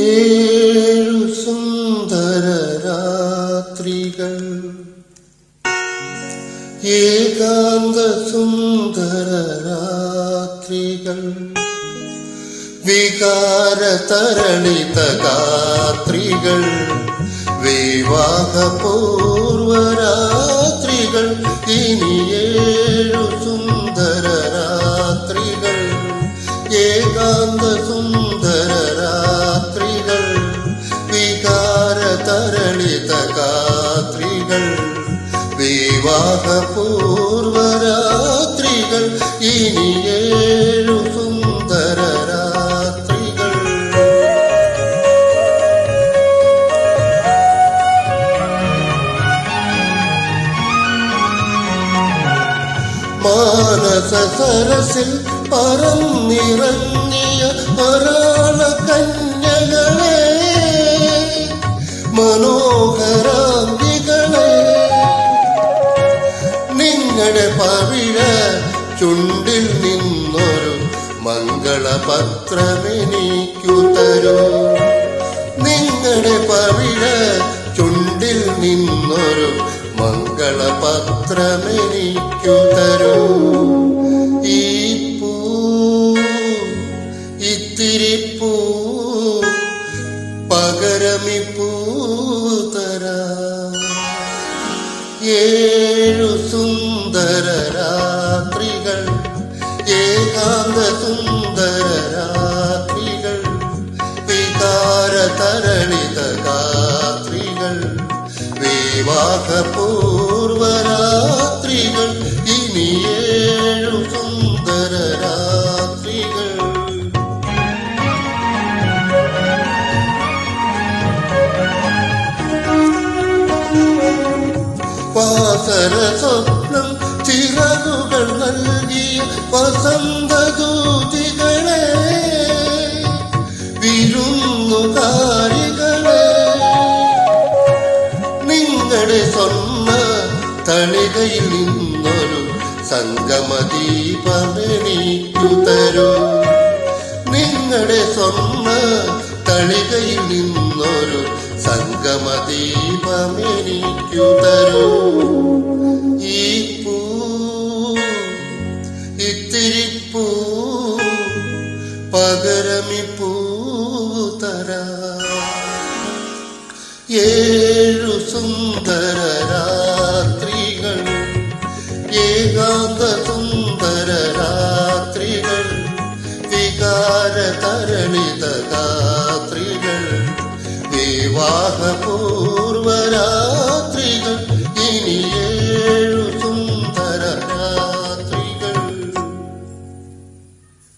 ഏഴു സുന്ദര രാത്രികൾ, ഏകാന്ത സുന്ദര രാത്രികൾ, വികാര തരളിത ഗാത്രികൾ, വിവാഹപൂർവരാത്രികൾ, ഇനി ഏഴു സുന്ദര രാത്രികൾ, ഏകാന്ത സുന്ദര രാത്രികൾ, വികാര തരളിത ഗാത്രികൾ, വിവാഹപൂർവരാത്രികൾ, ഇനി ഏഴു സുന്ദര രാത്രികൾ. മാനസ സരസിൽ പറന്നിറങ്ങിയ പരാള കന്യകളെ, മനോഹരാംഗികളെ, നിങ്ങളുടെ പവിഴ ചുണ്ടിൽ നിന്നൊരു മംഗളപത്രമെനിക്കു തരൂ. നിങ്ങളുടെ പവിഴ ചുണ്ടിൽ നിന്നൊരു മംഗളപത്രമെനിക്കു തരൂ. ഈ പൂ, ഇത്തിരി പൂ, പകരമിപ്പൂ തരാം. ഏഴു സുന്ദര രാത്രികൾ, ഏകാന്ത സുന്ദര രാത്രികൾ, വികാര തരളിത ഗാത്രികൾ, വിവാഹപൂർവരാത്രികൾ, ഇനി ഏഴു സുന്ദര രാത്രികൾ. വാസര സ്വപ്നം ചിറകുകൾ നൽകിയ വസന്തദൂതികളെ, വിരുന്നുകാരികളെ, നിങ്ങളുടെ സ്വർണ്ണ തളികയിൽ നിന്നൊരു സംഗമദീപമെനിക്കു തരൂ. നിങ്ങളുടെ സ്വർണ്ണ തളികയിൽ നിന്നൊരു സംഗമദീപമെനിക്കു തരൂ. ഈ പൂ, ഇത്തിരി പൂ, പകരമിപ്പൂ തരാം. ഏഴു സുന്ദര രാത്രികൾ,